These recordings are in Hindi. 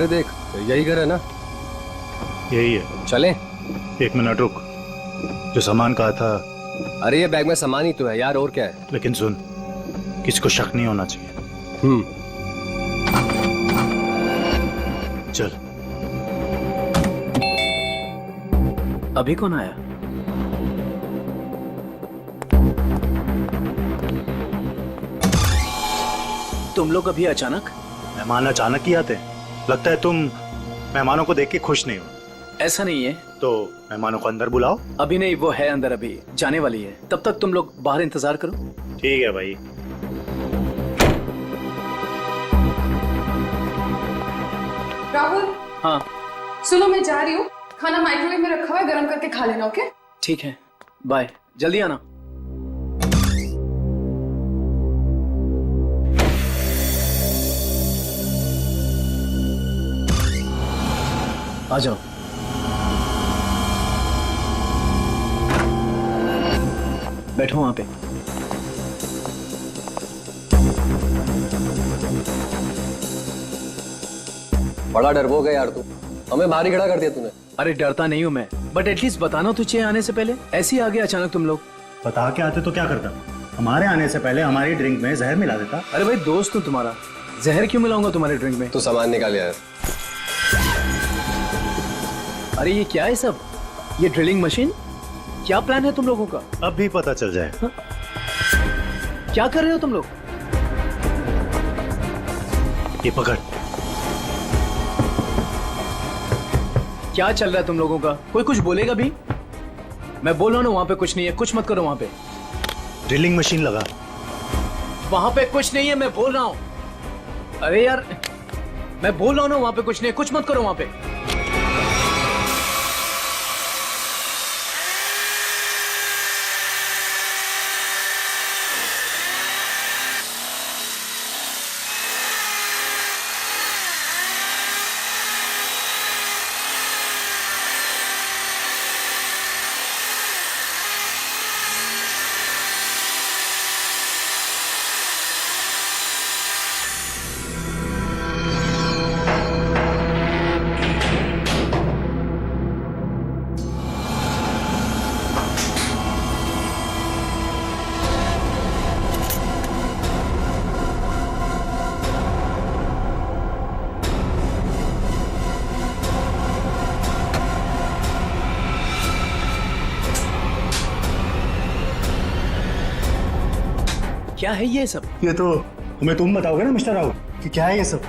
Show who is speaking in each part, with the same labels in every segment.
Speaker 1: अरे देख, यही घर है ना?
Speaker 2: यही है।
Speaker 1: चलें?
Speaker 2: 1 मिनट रुक, जो सामान कहा था।
Speaker 1: अरे ये बैग में सामान ही तो है यार, और क्या है?
Speaker 2: लेकिन सुन, किसी को शक नहीं होना चाहिए। चल।
Speaker 3: अभी कौन आया? तुम लोग अभी अचानक?
Speaker 2: मेहमान अचानक ही आते हैं। लगता है तुम मेहमानों को देख के खुश नहीं हो।
Speaker 3: ऐसा नहीं है।
Speaker 2: तो मेहमानों को अंदर बुलाओ।
Speaker 3: अभी नहीं, वो है अंदर, अभी जाने वाली है। तब तक तुम लोग बाहर इंतजार करो।
Speaker 2: ठीक है भाई।
Speaker 4: राहुल।
Speaker 3: हाँ
Speaker 4: सुनो, मैं जा रही हूँ। खाना माइक्रोवेव में रखा हुआ है, गर्म करके खा लेना। ओके?
Speaker 3: ठीक है, बाय, जल्दी आना। आ जाओ। बैठो वहां पे।
Speaker 1: बड़ा डरपोक है यार तू, हमें बाहर ही खड़ा कर दिया तूने।
Speaker 3: अरे डरता नहीं हूं मैं, बट एटलीस्ट बताना तो चाहिए आने से पहले। ऐसे ही आ गए अचानक तुम लोग।
Speaker 2: बता के आते तो क्या करता? हमारे आने से पहले हमारी ड्रिंक में जहर मिला देता।
Speaker 3: अरे भाई दोस्त हूं तुम्हारा, जहर क्यों मिलाऊंगा तुम्हारे ड्रिंक में?
Speaker 1: तू सामान निकाल यार।
Speaker 3: अरे ये क्या है सब? ये ड्रिलिंग मशीन? क्या प्लान है तुम लोगों का?
Speaker 2: अब भी पता चल जाए।
Speaker 3: क्या कर रहे हो तुम लोग?
Speaker 2: ये पकड़।
Speaker 3: क्या चल रहा है तुम लोगों का? कोई कुछ बोलेगा भी? मैं बोल रहा हूं ना, वहां पे कुछ नहीं है, कुछ मत करो वहां पे।
Speaker 2: ड्रिलिंग मशीन लगा।
Speaker 3: वहां पे कुछ नहीं है, मैं बोल रहा हूं। अरे यार, मैं बोल रहा हूं ना, वहां पे कुछ नहीं है, कुछ मत करो वहां पे। क्या है ये सब?
Speaker 2: ये तो हमें तुम बताओगे ना मिस्टर राहुल कि क्या है ये सब।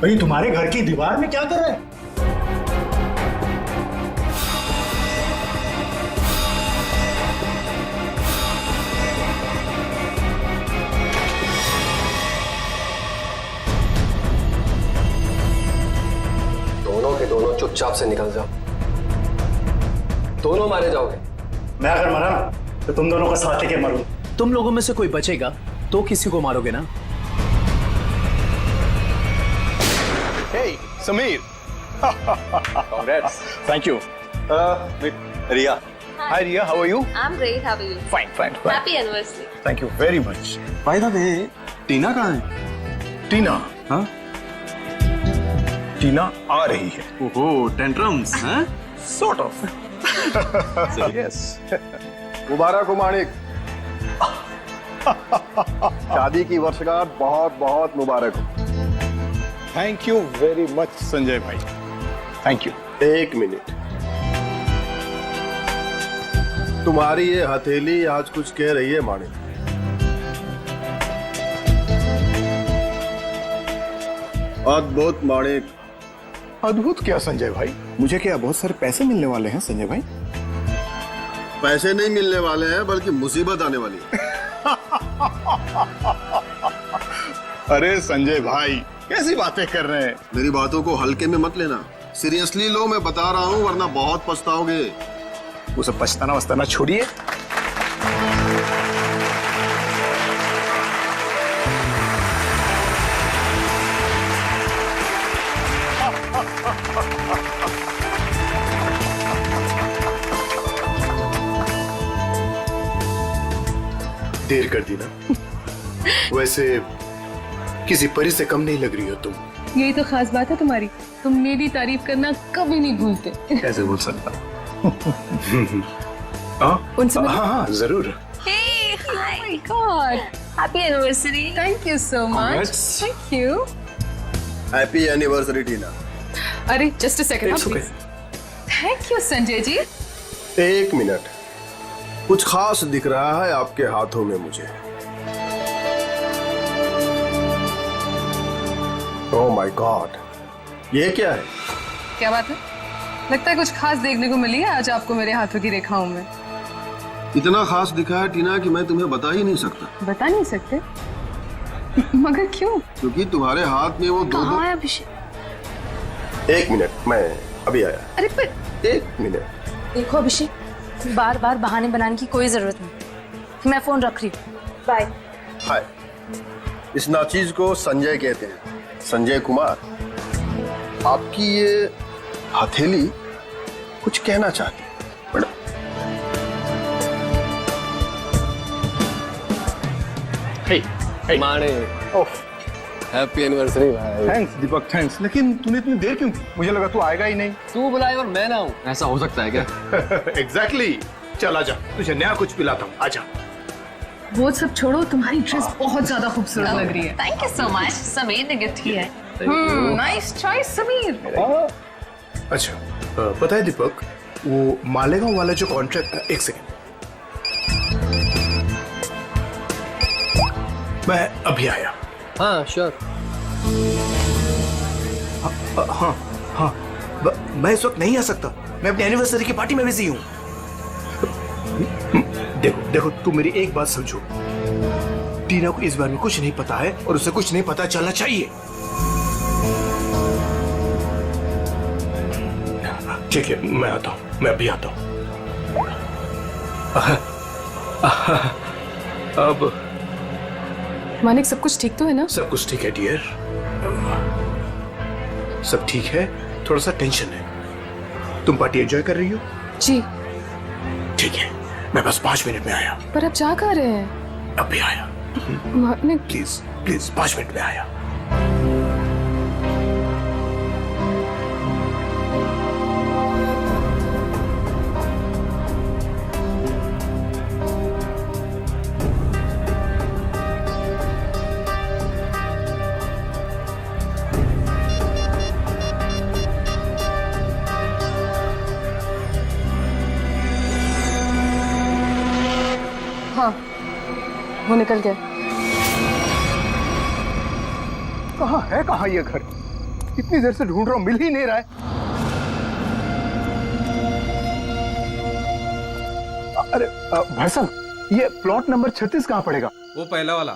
Speaker 2: भाई तुम्हारे घर की दीवार में क्या कर रहे हैं?
Speaker 1: दोनों के दोनों चुपचाप से निकल जाओ, दोनों मारे जाओगे।
Speaker 2: मैं अगर मरा ना तो तुम दोनों का साथ लेके मरूं।
Speaker 3: तुम लोगों में से कोई बचेगा तो किसी को मारोगे ना?
Speaker 5: Hey, Sameer. Congrats. Thank you. With Ria. Hi, Ria. How are you?
Speaker 6: I'm great. How are you?
Speaker 5: Fine, fine, fine.
Speaker 6: Happy anniversary.
Speaker 5: Thank you very much.
Speaker 7: By the way, टीना कहाँ है?
Speaker 5: टीना.
Speaker 7: हाँ?
Speaker 5: टीना आ रही है.
Speaker 7: ओहो, टेंट्रम्स, हैं?
Speaker 5: Sort of. So, yes. मुबारक हो माणिक. शादी की वर्षगांठ बहुत बहुत मुबारक हो. Thank you very much Sanjay भाई. Thank you.
Speaker 8: एक मिनट, तुम्हारी ये हथेली आज कुछ कह रही है माणिक. अद्भुत माणिक.
Speaker 5: अद्भुत क्या संजय भाई?
Speaker 7: मुझे क्या बहुत सारे पैसे मिलने वाले हैं संजय भाई?
Speaker 8: पैसे नहीं मिलने वाले हैं, बल्कि मुसीबत आने वाली है.
Speaker 5: अरे संजय भाई कैसी बातें कर रहे हैं?
Speaker 8: मेरी बातों को हल्के में मत लेना, सीरियसली लो. मैं बता रहा हूँ, वरना बहुत पछताओगे.
Speaker 5: वो सब पछताना वछताना छोड़िए.
Speaker 9: देर कर दी ना. वैसे किसी परी से कम नहीं लग रही हो तुम.
Speaker 4: यही तो खास बात है तुम्हारी. तुम मेरी तारीफ करना कभी नहीं भूलते।
Speaker 9: कैसे बोल सकता? हाँ
Speaker 4: उनसे मिलो।
Speaker 9: हाँ जरूर।
Speaker 4: God,
Speaker 6: happy anniversary.
Speaker 4: Thank you so much.
Speaker 9: Congrats.
Speaker 4: Thank you.
Speaker 8: Happy anniversary Tina.
Speaker 4: अरे just a second
Speaker 9: It's okay.
Speaker 4: Thank you Sanjay ji.
Speaker 8: एक मिनट, कुछ खास दिख रहा है आपके हाथों में मुझे। ओह माय गॉड, ये क्या है?
Speaker 4: क्या बात है? लगता है कुछ खास देखने को मिली है आज आपको मेरे हाथों की रेखाओं में।
Speaker 8: इतना खास दिखा है टीना कि मैं तुम्हें बता ही नहीं सकता।
Speaker 4: बता नहीं सकते? मगर क्यों?
Speaker 8: क्योंकि तुम्हारे हाथ में वो दो
Speaker 6: कहाँ है अभिषेक?
Speaker 8: एक मिनट, मैं अभी आया।
Speaker 4: अरे पर
Speaker 8: एक मिनट।
Speaker 6: देखो अभिषेक, बार बार बहाने बनाने की कोई जरूरत नहीं। मैं फोन रख रही हूँ, बाय।
Speaker 8: हाय, इस नाचीज को संजय कहते हैं, संजय कुमार। आपकी ये हथेली कुछ कहना चाहती है मैडम।
Speaker 1: माने हैप्पी एनिवर्सरी भाई।
Speaker 5: थैंक्स दीपक, थैंक्स। लेकिन तूने इतनी देर क्यों? मुझे लगा तू आएगा ही नहीं।
Speaker 1: तू बुलाए और मैं ना हूँ, ऐसा हो सकता है क्या?
Speaker 9: एग्जैक्टली। चल आजा, तुझे नया कुछ पिलाता हूँ, आजा।
Speaker 4: वो सब छोड़ो, तुम्हारी ड्रेस बहुत ज्यादा खूबसूरत लग रही है।
Speaker 6: Thank you so much. Sameer ने गिफ्ट किया है।
Speaker 4: Nice choice Sameer.
Speaker 9: अच्छा, पता है दीपक, वो मालेगांव वाला जो कॉन्ट्रैक्ट, एक सेकेंड, मैं अभी आया।
Speaker 1: हाँ श्योर।
Speaker 9: हाँ हाँ, मैं इस वक्त नहीं आ सकता, मैं अपनी एनिवर्सरी की पार्टी में बिजी हूँ। देखो देखो, तू मेरी एक बात समझो, टीना को इस बारे में कुछ नहीं पता है और उसे कुछ नहीं पता चलना चाहिए। ठीक है, मैं आता हूँ, मैं अभी आता हूँ। अब
Speaker 4: मानिक, सब कुछ ठीक तो है ना?
Speaker 9: सब कुछ ठीक है डियर, सब ठीक है। थोड़ा सा टेंशन है। तुम पार्टी एंजॉय कर रही हो?
Speaker 4: जी।
Speaker 9: ठीक है, मैं बस 5 मिनट में आया।
Speaker 4: पर अब जा कहाँ रहे हैं?
Speaker 9: अभी आया,
Speaker 4: मानिक
Speaker 9: प्लीज प्लीज, 5 मिनट में आया।
Speaker 4: हाँ, वो निकल गए।
Speaker 5: कहाँ है, कहाँ ये घर? इतनी देर से ढूंढ रहा हूँ, मिल ही नहीं रहा है। अरे भाई साहब, ये प्लॉट नंबर 36 कहाँ पड़ेगा?
Speaker 10: वो पहला वाला।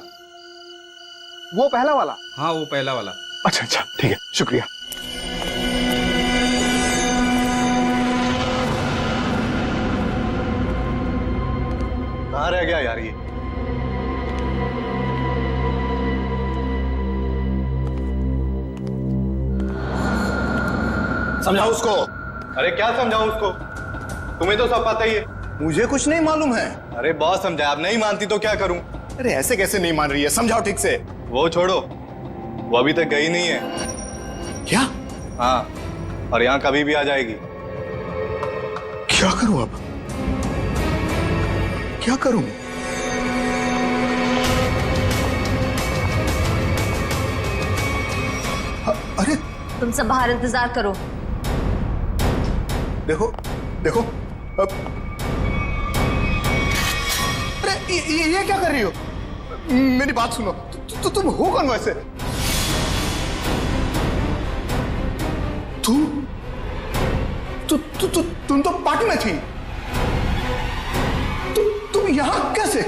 Speaker 5: वो पहला वाला?
Speaker 10: हाँ वो पहला वाला।
Speaker 5: अच्छा अच्छा, ठीक है, शुक्रिया। कहाँ रह गया यार ये?
Speaker 8: समझाओ उसको।
Speaker 5: अरे क्या समझाऊं उसको? तुम्हें तो सब पता ही है।
Speaker 7: मुझे कुछ नहीं मालूम है।
Speaker 5: अरे बहुत समझाया, अब नहीं मानती तो क्या करूं?
Speaker 7: अरे ऐसे कैसे नहीं मान रही है, समझाओ ठीक से।
Speaker 5: वो छोड़ो, वो अभी तक गई नहीं है।
Speaker 7: क्या?
Speaker 5: हाँ, और यहाँ कभी भी आ जाएगी।
Speaker 7: क्या करूं अब? क्या करूं? अरे
Speaker 6: तुम सब बाहर इंतजार करो।
Speaker 7: देखो देखो, अब अरे ये क्या कर रही हो? मेरी बात सुनो, तुम हो कौन वैसे? तुम तो पार्टी में थी। तुम यहां कैसे?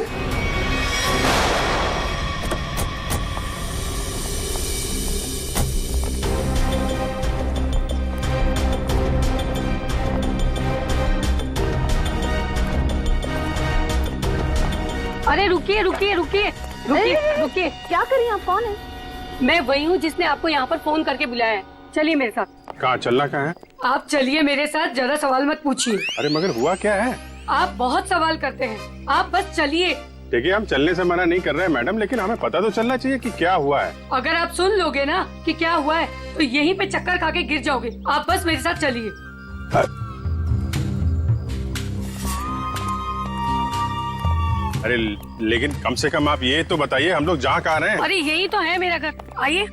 Speaker 6: अरे रुकिए रुकिए रुकिए रुकिए रुकिए। क्या करिए आप? कौन है? मैं वही हूँ जिसने आपको यहाँ पर फोन करके बुलाया है। चलिए मेरे साथ।
Speaker 5: कहाँ चलना? कहाँ है?
Speaker 6: आप चलिए मेरे साथ, ज्यादा सवाल मत पूछिए।
Speaker 5: अरे मगर हुआ क्या है?
Speaker 6: आप बहुत सवाल करते हैं, आप बस चलिए।
Speaker 5: देखिए हम चलने से मना नहीं कर रहे हैं मैडम, लेकिन हमें पता तो चलना चाहिए कि क्या हुआ है।
Speaker 6: अगर आप सुन लोगे ना कि क्या हुआ है तो यहीं पे चक्कर खा के गिर जाओगे। आप बस मेरे साथ चलिए।
Speaker 5: अरे लेकिन कम से कम आप ये तो बताइए हम लोग जा कहाँ रहे हैं?
Speaker 6: अरे यही तो है मेरा घर, आइए।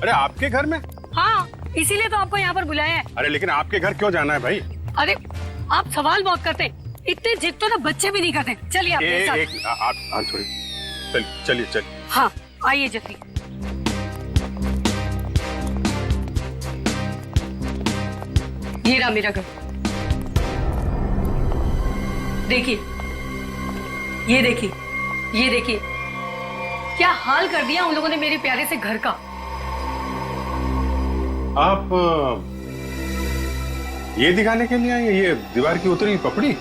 Speaker 5: अरे आपके घर में?
Speaker 6: हाँ, इसीलिए तो आपको यहाँ पर बुलाया है।
Speaker 5: अरे लेकिन आपके घर क्यों जाना है भाई?
Speaker 6: अरे आप सवाल बहुत करते हैं, इतने जिद तो ना बच्चे भी नहीं करते। चलिए आप मेरे साथ।
Speaker 5: आप थोड़ी चलिए।
Speaker 6: हाँ आइए जल्दी। ये रहा मेरा घर, देखिए, ये देखिए, ये देखिए, क्या हाल कर दिया उन लोगों ने मेरे प्यारे से घर का।
Speaker 5: आप ये दिखाने के लिए आए, ये दीवार की उतरी पपड़ी?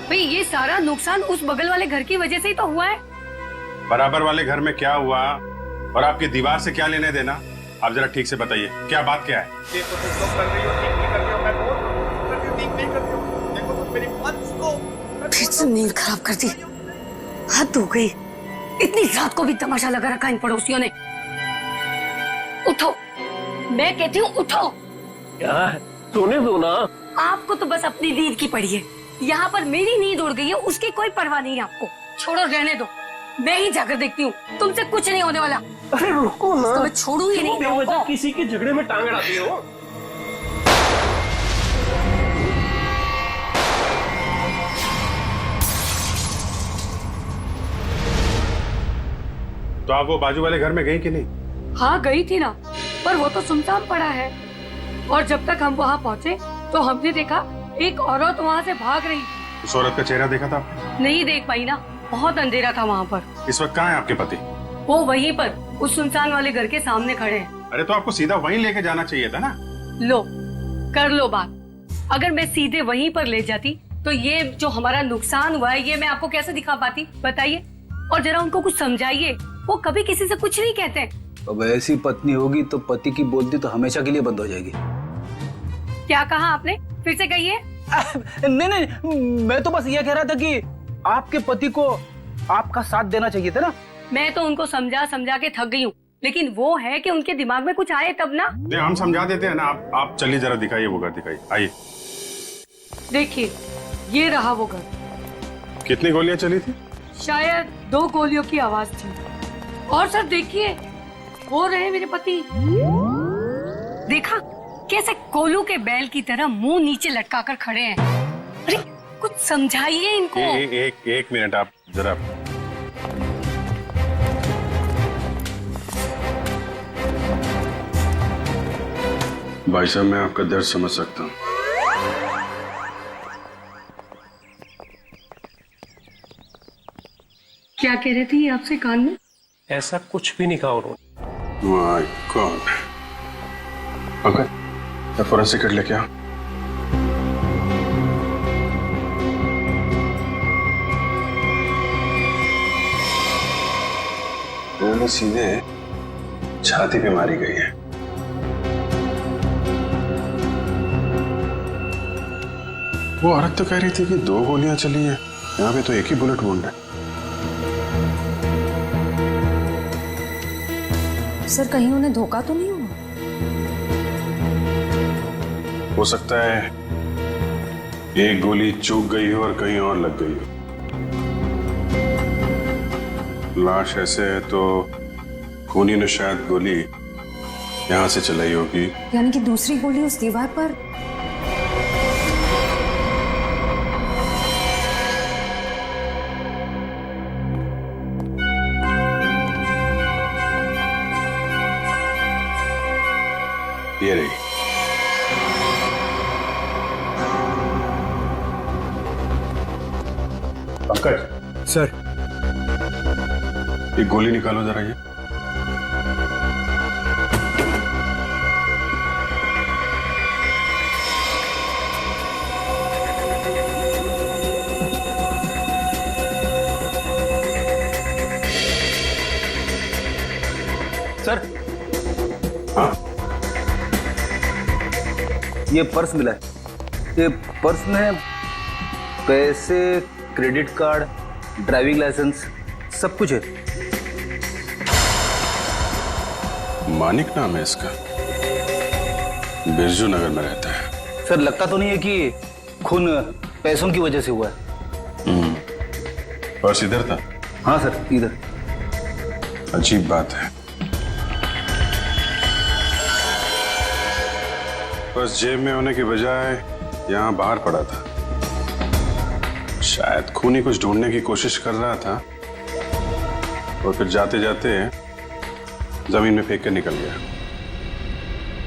Speaker 6: भाई ये सारा नुकसान उस बगल वाले घर की वजह से ही तो हुआ है।
Speaker 5: बराबर वाले घर में क्या हुआ और आपकी दीवार से क्या लेने देना? आप जरा ठीक से बताइए, क्या बात क्या है?
Speaker 7: देखो तुम लोग कर रही हो, ठीक नहीं कर रही हो, मैं बोल रहा हूँ ठीक नहीं कर रही हो। देखो तुम मेरी बात सुनो।
Speaker 6: फिर से नींद खराब कर दी, हद हो गई। इतनी रात को भी तमाशा लगा रखा इन पड़ोसियों ने। उठो, मैं कहती हूँ उठो।
Speaker 1: क्या है? सोने दो ना।
Speaker 6: आपको तो बस अपनी नींद की पड़ी है, यहाँ पर मेरी नींद उड़ गई है, उसकी कोई परवाह नहीं है आपको। छोड़ो, रहने दो, मैं ही जाकर देखती हूँ, तुमसे कुछ नहीं होने वाला।
Speaker 1: अरे रुको ना,
Speaker 6: तो मैं छोड़ूंगी नहीं तुमको।
Speaker 1: किसी के झगड़े में टांग अड़ाती हो।
Speaker 5: तो आप वो बाजू वाले घर में गई कि नहीं?
Speaker 6: हाँ गई थी ना, पर वो तो सुनसान पड़ा है। और जब तक हम वहाँ पहुँचे तो हमने देखा एक औरत वहाँ से भाग रही।
Speaker 5: उस औरत का चेहरा देखा था?
Speaker 6: नहीं देख पाई ना, बहुत अंधेरा था वहाँ पर।
Speaker 5: इस वक्त कहाँ है आपके पति?
Speaker 6: वो वहीं पर उस सुनसान वाले घर के सामने खड़े हैं।
Speaker 5: अरे तो आपको सीधा वहीं लेके जाना चाहिए था ना।
Speaker 6: लो, कर लो बात। अगर मैं सीधे वहीं पर ले जाती तो ये जो हमारा नुकसान हुआ है ये मैं आपको कैसे दिखा पाती, बताइए। और जरा उनको कुछ समझाइए, वो कभी किसी से कुछ नहीं कहते।
Speaker 10: अब ऐसी पत्नी होगी तो पति की बोलती तो हमेशा के लिए बंद हो जाएगी।
Speaker 6: क्या कहा आपने, फिर से कहिए।
Speaker 10: नहीं, मैं तो बस ये कह रहा था कि आपके पति को आपका साथ देना चाहिए था ना।
Speaker 6: मैं तो उनको समझा समझा के थक गई हूँ, लेकिन वो है कि उनके दिमाग में कुछ आए तब ना।
Speaker 5: हम समझा देते हैं ना। आप चलिए, जरा दिखाइए वो घर, दिखाइए, आइए।
Speaker 6: देखिए, ये रहा वो घर।
Speaker 5: कितनी गोलियां चली थी?
Speaker 6: शायद 2 गोलियों की आवाज थी। और सर देखिए, वो रहे मेरे पति। देखा कैसे कोलू के बैल की तरह मुंह नीचे लटका कर खड़े हैं। अरे कुछ समझाइए इनको।
Speaker 5: एक मिनट, आप जरा। भाई साहब, मैं आपका दर्द समझ सकता हूँ।
Speaker 6: क्या कह रहे थे आपसे कान में?
Speaker 1: ऐसा कुछ भी नहीं कहा उन्होंने।
Speaker 5: My God. Okay, forensic kit लेके आओ। उन्होंने सीधे छाती पे मारी गई है। वो औरत तो कह रही थी कि 2 गोलियां चली हैं, यहाँ पे तो एक ही बुलेट वुंड है।
Speaker 11: सर कहीं उन्हें धोखा तो नहीं हुआ?
Speaker 5: हो सकता है एक गोली चूक गई हो और कहीं और लग गई हो। लाश ऐसे है तो खूनी ने शायद गोली यहां से चलाई होगी।
Speaker 11: यानी कि दूसरी गोली उस दीवार पर।
Speaker 5: ये रही। पंकज
Speaker 2: सर,
Speaker 5: एक गोली निकालो जरा। ये
Speaker 10: सर,
Speaker 5: हाँ,
Speaker 10: ये पर्स मिला है। ये पर्स में पैसे, क्रेडिट कार्ड, ड्राइविंग लाइसेंस सब कुछ है।
Speaker 12: मानिक नाम है इसका, बिरजू नगर में रहता है।
Speaker 10: सर लगता तो नहीं है कि खून पैसों की वजह से हुआ है।
Speaker 12: पर्स इधर था?
Speaker 10: हाँ सर, इधर।
Speaker 12: अजीब बात है, पर्स जेब में होने की बजाय यहाँ बाहर पड़ा था। शायद खूनी कुछ ढूंढने की कोशिश कर रहा था और फिर जाते जाते जमीन में फेंक कर निकल गया।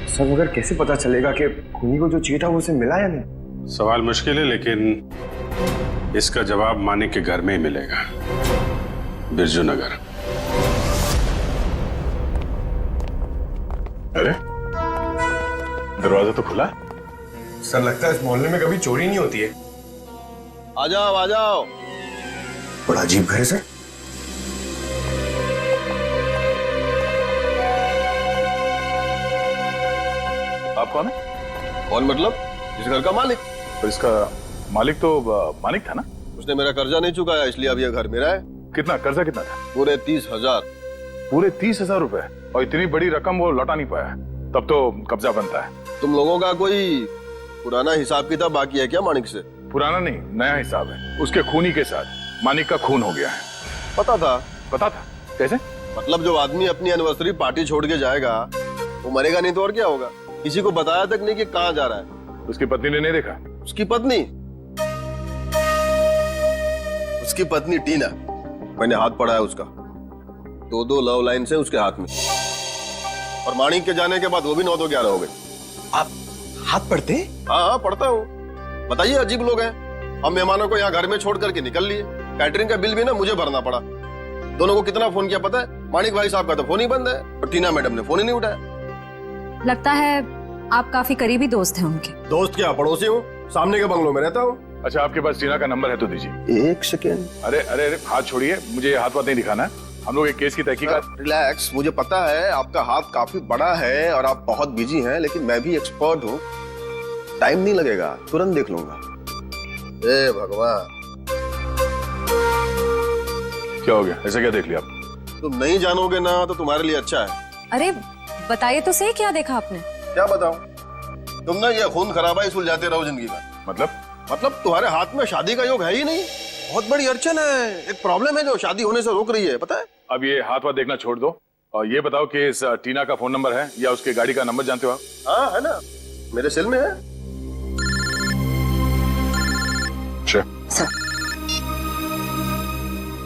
Speaker 9: सर मगर कैसे पता चलेगा कि खूनी को जो चाहिए था वो उसे मिला या नहीं?
Speaker 12: सवाल मुश्किल है, लेकिन इसका जवाब मानिक के घर में ही मिलेगा, बिरजू नगर।
Speaker 5: अरे दरवाजा तो खुला।
Speaker 9: सर लगता है इस मोहल्ले में कभी चोरी नहीं होती है।
Speaker 8: आ जाओ आ जाओ।
Speaker 9: बड़ा अजीब घर है सर।
Speaker 5: आप कौन है?
Speaker 8: कौन मतलब? इस घर का मालिक।
Speaker 5: और इसका मालिक तो मानिक था ना?
Speaker 8: उसने मेरा कर्जा नहीं चुकाया, इसलिए अब यह घर मेरा है।
Speaker 5: कितना कर्जा कितना था?
Speaker 8: पूरे 30,000।
Speaker 5: पूरे 30,000 रुपए? और इतनी बड़ी रकम वो लौटा नहीं पाया, तब तो कब्जा बनता है।
Speaker 8: तुम लोगों का कोई पुराना हिसाब किताब बाकी है क्या मानिक से?
Speaker 5: पुराना नहीं, नया हिसाब है। उसके खूनी के साथ मानिक का खून हो गया है।
Speaker 8: पता था?
Speaker 5: पता था? कैसे?
Speaker 8: मतलब जो आदमी अपनी एनिवर्सरी पार्टी छोड़ के जाएगा वो मरेगा नहीं तो और क्या होगा? किसी को बताया तक नहीं कि कहाँ जा रहा है।
Speaker 5: उसकी पत्नी ने नहीं देखा?
Speaker 8: उसकी पत्नी? उसकी पत्नी टीना, मैंने हाथ पढ़ा है उसका। 2 लव लाइन से उसके हाथ में, और मानिक के जाने के बाद वो भी 9 तो 11 हो गए।
Speaker 9: आप हाथ पढ़ते?
Speaker 8: हाँ पढ़ता हूँ। बताइए, अजीब लोग हैं। हम मेहमानों को यहाँ घर में छोड़ करके निकल लिए। कैटरिंग का बिल भी ना मुझे भरना पड़ा। दोनों को कितना फोन किया पता है? मानिक भाई साहब का तो फोन ही बंद है और टीना मैडम ने फोन ही नहीं उठाया।
Speaker 11: लगता है आप काफी करीबी दोस्त हैं उनके।
Speaker 8: दोस्त क्या, पड़ोसी हूँ, सामने के बंगलों में रहता हूँ।
Speaker 5: अच्छा, आपके पास टीना का नंबर है तो दीजिए।
Speaker 8: 1 सेकेंड।
Speaker 5: अरे अरे अरे, हाथ छोड़िए, मुझे हाथ नहीं दिखाना है। हम लोग एक केस की तहकीकात।
Speaker 8: रिलैक्स, मुझे पता है आपका हाथ काफी बड़ा है और आप बहुत बिजी हैं, लेकिन मैं भी एक्सपर्ट हूँ। टाइम नहीं लगेगा, तुरंत देख लूंगा। ए भगवान,
Speaker 5: क्या हो गया? ऐसा क्या देख लिया आप?
Speaker 8: तुम नहीं जानोगे ना तो तुम्हारे लिए अच्छा है।
Speaker 11: अरे बताइए तो सही, क्या देखा आपने?
Speaker 8: क्या बताऊं? तुम ना ये खून खराबा ही सुलझाते रहो जिंदगी में। मतलब तुम्हारे हाथ में शादी का योग है ही नहीं। बहुत बड़ी अड़चन है, एक प्रॉब्लम है जो शादी होने से रोक रही है, पता है?
Speaker 5: अब ये हाथ देखना छोड़ दो और ये बताओ कि इस टीना का फोन नंबर है या उसके गाड़ी का नंबर जानते हो आप?
Speaker 8: हाँ है ना, मेरे सेल में है।
Speaker 11: सर।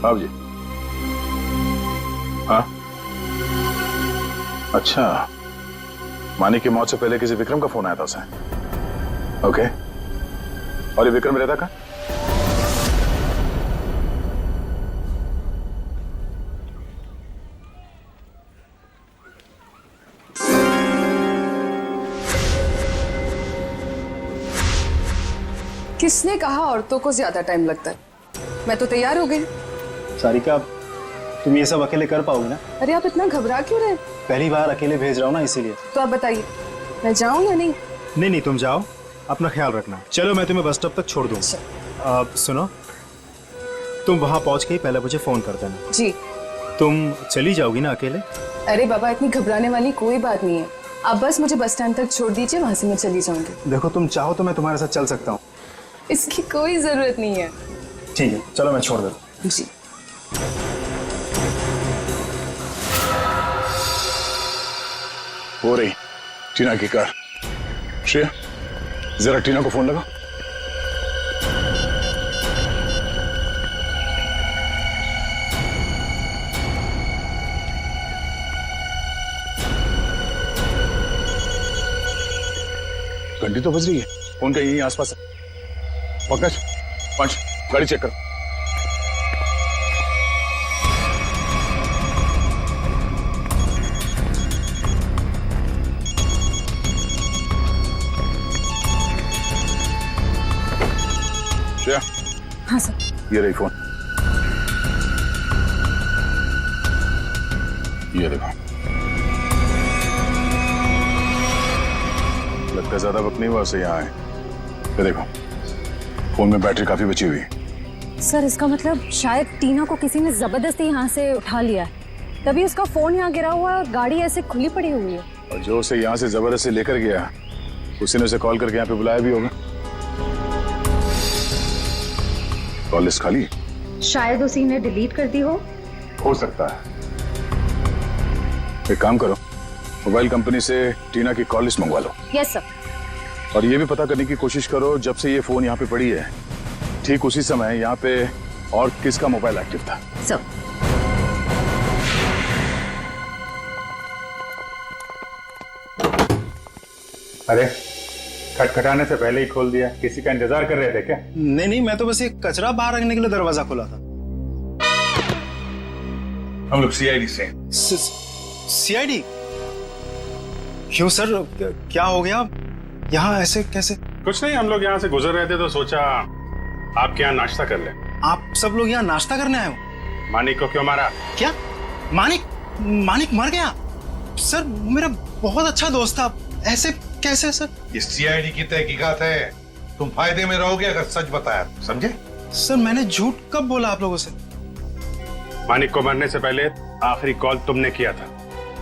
Speaker 5: आप जी? हाँ अच्छा, मानिक की मौत से पहले किसी विक्रम का फोन आया था उसे। ओके, और ये विक्रम रहता कहाँ?
Speaker 4: किसने कहा औरतों को ज्यादा टाइम लगता है? मैं तो तैयार हो गई।
Speaker 2: सारिका, तुम ये सब अकेले कर पाओगे ना?
Speaker 4: अरे आप इतना घबरा क्यों रहे?
Speaker 2: पहली बार अकेले भेज रहा हूँ ना, इसीलिए।
Speaker 4: तो आप बताइए, मैं जाऊं या नहीं?
Speaker 2: नहीं, तुम जाओ, अपना ख्याल रखना। चलो मैं तुम्हें बस स्टॉप तक छोड़ दूँ। सुनो, तुम वहाँ पहुँच के पहले मुझे फोन कर देना।
Speaker 4: जी।
Speaker 2: तुम चली जाओगी ना अकेले?
Speaker 4: अरे बाबा, इतनी घबराने वाली कोई बात नहीं है। आप बस मुझे बस स्टैंड तक छोड़ दीजिए, वहां से मैं चली जाऊंगी।
Speaker 2: देखो, तुम चाहो तो मैं तुम्हारे साथ चल सकता हूँ।
Speaker 4: इसकी कोई जरूरत नहीं है।
Speaker 2: ठीक है, चलो मैं छोड़ देता हूँ।
Speaker 4: जी।
Speaker 5: हो रही टीना की कार। श्रेया, जरा टीना को फोन लगा। घंटी तो बज रही है, फोन का यही आसपास है। पंकज, पंच, गाड़ी चेक करो। श्रेया।
Speaker 11: हाँ सर।
Speaker 5: ये रही फोन। ये देखो, लगता है ज्यादा वक्त नहीं हुआ उसे यहाँ आए। ये देखो, फोन में बैटरी काफी बची हुई है।
Speaker 11: सर इसका मतलब शायद टीना को किसी ने जबरदस्ती यहाँ से उठा लिया है, तभी उसका फोन यहाँ गिरा हुआ है, गाड़ी ऐसे खुली पड़ी हुई है।
Speaker 12: और जो उसे यहाँ से जबरदस्ती लेकर गया उसी ने उसे कॉल करके यहाँ पे बुलाया भी होगा। कॉल लिस्ट खाली?
Speaker 11: शायद उसी ने डिलीट कर दी हो
Speaker 12: सकता है। एक काम करो, मोबाइल कंपनी से टीना की कॉल लिस्ट मंगवा लो।
Speaker 11: Yes sir.
Speaker 12: और ये भी पता करने की कोशिश करो जब से ये फोन यहाँ पे पड़ी है ठीक उसी समय यहाँ पे और किसका मोबाइल एक्टिव था।
Speaker 11: सर।
Speaker 12: अरे खटखटाने से पहले ही खोल दिया, किसी का इंतजार कर रहे थे क्या?
Speaker 2: नहीं नहीं, मैं तो बस ये कचरा बाहर रखने के लिए दरवाजा खोला था।
Speaker 12: हम लोग सीआईडी से।
Speaker 2: सीआईडी? क्यों सर, क्या हो गया? यहाँ ऐसे कैसे?
Speaker 12: कुछ नहीं, हम लोग यहाँ से गुजर रहे थे तो सोचा आपके यहाँ नाश्ता कर ले।
Speaker 2: आप सब लोग यहाँ नाश्ता करने आए हो?
Speaker 12: मानिक को क्यों मारा?
Speaker 2: क्या मानिक मर गया? सर मेरा बहुत अच्छा दोस्त था, ऐसे कैसे सर?
Speaker 13: ये सीआईडी की तहकीकात है, तुम फायदे में रहोगे अगर सच बताया, समझे?
Speaker 2: सर मैंने झूठ कब बोला आप लोगों से?
Speaker 12: मानिक को मरने से पहले आखिरी कॉल तुमने किया था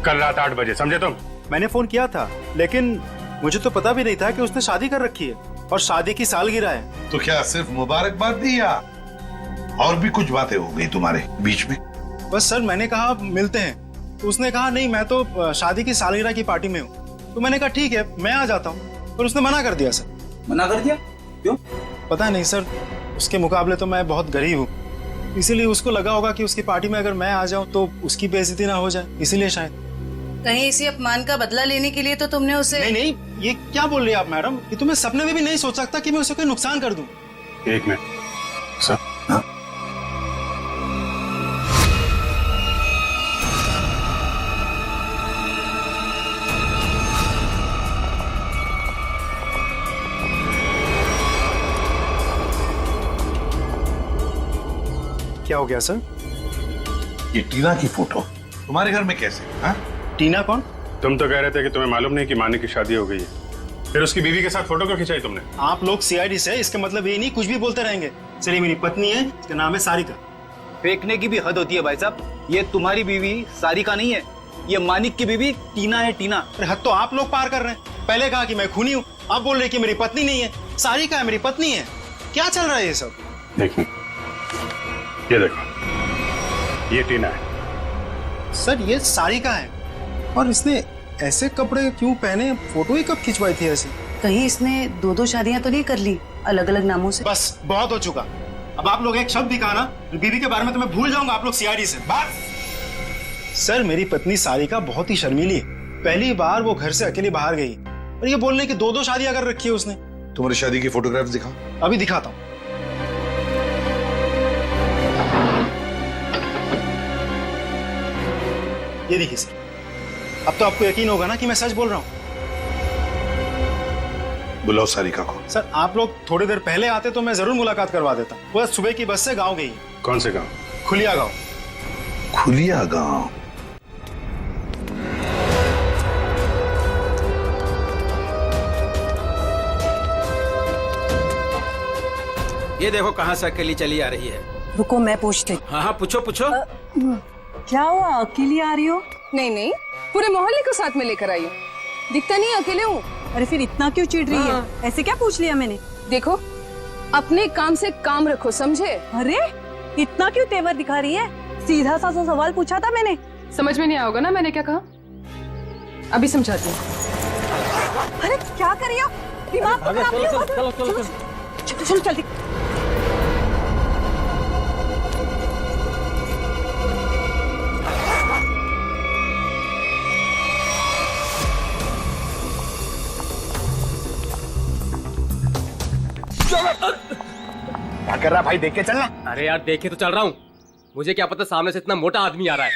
Speaker 12: कल रात 8 बजे, समझे तुम?
Speaker 2: मैंने फोन किया था, लेकिन मुझे तो पता भी नहीं था कि उसने शादी कर रखी है और शादी की सालगिरह है।
Speaker 13: तो क्या सिर्फ मुबारकबाद दी या और भी कुछ बातें हो गई तुम्हारे बीच में?
Speaker 2: बस सर मैंने कहा मिलते हैं, तो उसने कहा नहीं मैं तो शादी की सालगिरह की पार्टी में हूँ। तो मैंने कहा ठीक है मैं आ जाता हूँ, पर उसने मना कर दिया सर।
Speaker 10: मना कर दिया? क्यों?
Speaker 2: पता नहीं सर, उसके मुकाबले तो मैं बहुत गरीब हूँ, इसीलिए उसको लगा होगा कि उसकी पार्टी में अगर मैं आ जाऊँ तो उसकी बेइज्जती ना हो जाए, इसीलिए शायद।
Speaker 14: कहीं इसी अपमान का बदला लेने के लिए तो तुमने उसे?
Speaker 2: नहीं, ये क्या बोल रही है आप मैडम? ये तो मैं सपने में भी नहीं सोच सकता कि मैं उसे कोई नुकसान कर दूं।
Speaker 12: एक मिनट सर। हाँ?
Speaker 2: क्या हो गया सर?
Speaker 13: ये टीना की फोटो तुम्हारे घर में कैसे? हाँ?
Speaker 2: टीना कौन?
Speaker 12: तुम तो कह रहे थे कि तुम्हें मालूम नहीं कि मानिक की शादी हो गई है, फिर उसकी बीवी के साथ फोटो क्यों खिंचाई तुमने?
Speaker 2: आप लोग सीआईडी से, इसका मतलब ये नहीं कुछ भी बोलते रहेंगे। सर ये मेरी पत्नी है, इसका नाम है सारिका।
Speaker 10: फेंकने की भी हद होती है भाई साहब, ये तुम्हारी बीवी सारिका नहीं है, ये मानिक की बीवी टीना है। टीना?
Speaker 2: अरे हद तो आप लोग पार कर रहे हैं। पहले कहा कि मैं खूनी हूँ, आप बोल रहे कि मेरी पत्नी नहीं है। सारिका है मेरी पत्नी है, क्या चल रहा है ये सब?
Speaker 12: देखिए ये देखो, ये टीना है।
Speaker 2: सर ये सारिका है, और इसने ऐसे कपड़े क्यों पहने? फोटो ही कब खिंचवाई थी ऐसे?
Speaker 14: कहीं इसने 2-2 शादियां तो नहीं कर ली अलग अलग नामों से?
Speaker 2: बस बहुत हो चुका। अब आप लोग एक शब्द भी कहा ना बीवी के बारे में तो मैं भूल जाऊंगा आप लोग सीआईडी से। बात सर मेरी पत्नी सारिका बहुत ही शर्मीली है, पहली बार वो घर से अकेली बाहर गई और ये बोल रही कि 2-2 शादियां कर रखी है उसने।
Speaker 13: तुम्हारी शादी की फोटोग्राफ दिखा।
Speaker 2: अभी दिखाता हूँ। ये देखिए सर, अब तो आपको यकीन होगा ना कि मैं सच बोल रहा हूँ।
Speaker 13: बुलाओ सारिका को।
Speaker 2: सर आप लोग थोड़ी देर पहले आते तो मैं जरूर मुलाकात करवा देता। वो सुबह की बस से गांव गई।
Speaker 12: कौन से गांव?
Speaker 2: खुलिया गांव।
Speaker 13: खुलिया गांव?
Speaker 3: ये देखो कहाँ से अकेली चली आ रही है।
Speaker 14: रुको मैं पूछती।
Speaker 3: हाँ पूछो पूछो।
Speaker 14: क्या हुआ, अकेली आ रही हो?
Speaker 4: नहीं, पूरे मोहल्ले को साथ में लेकर आई हूँ। दिखता नहीं अकेले हूँ।
Speaker 14: अरे फिर इतना क्यों चिढ़ रही है? ऐसे क्या पूछ लिया मैंने?
Speaker 4: देखो अपने काम से काम रखो, समझे?
Speaker 14: अरे इतना क्यों तेवर दिखा रही है? सीधा सा सवाल पूछा था मैंने।
Speaker 4: समझ में नहीं आओगे ना मैंने क्या कहा? अभी समझाती हूँ।
Speaker 14: अरे क्या कर रही हो? दिमाग को खराब नहीं हो? चलो जल्दी।
Speaker 9: क्या कर रहा भाई, देख के चलना।
Speaker 1: अरे यार देखे तो चल रहा हूँ, मुझे क्या पता सामने से इतना मोटा आदमी आ रहा है।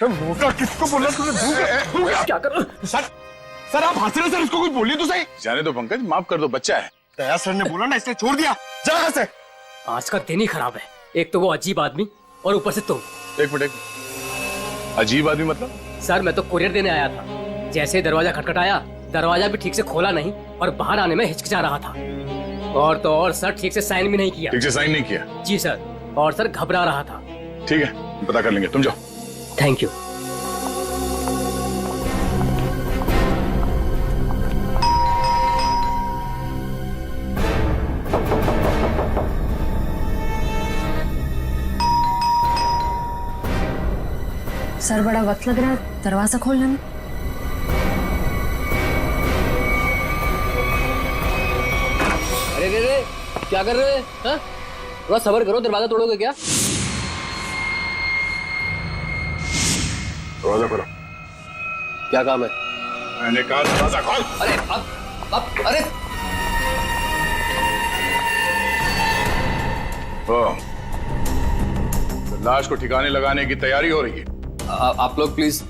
Speaker 9: तो मोटा किसको बोला तूने?
Speaker 1: क्या कर रहा?
Speaker 9: सर आप हंस रहे, सर उसको कुछ बोलिए तो सही।
Speaker 12: जाने दो पंकज, माफ कर दो, बच्चा है।
Speaker 9: दया सर ने बोला ना इसलिए छोड़ दिया, जा यहाँ से।
Speaker 1: आज का दिन ही खराब है, एक तो वो अजीब आदमी और ऊपर से तुम।
Speaker 12: एक मिनट, अजीब आदमी मतलब?
Speaker 1: सर मैं तो कुरियर देने आया था, जैसे दरवाजा खटखटाया दरवाजा भी ठीक से खोला नहीं और बाहर आने में हिचकिचा रहा था।
Speaker 3: और तो और सर ठीक से साइन भी नहीं किया।
Speaker 12: ठीक से साइन नहीं किया?
Speaker 3: जी सर, और सर घबरा रहा था।
Speaker 12: ठीक है, पता कर लेंगे, तुम जाओ।
Speaker 3: Thank you.
Speaker 11: सर बड़ा वक्त लग रहा है दरवाजा खोलने में।
Speaker 1: अरे रे रे, क्या कर रहे हैं? हाँ? थोड़ा सब्र करो, दरवाजा तोड़ोगे क्या?
Speaker 12: दरवाजा खोलो।
Speaker 1: क्या काम है?
Speaker 12: मैंने कहा दरवाजा खोल।
Speaker 1: अरे अब अरे
Speaker 12: तो लाश को ठिकाने लगाने की तैयारी हो रही है।
Speaker 1: आप लोग प्लीज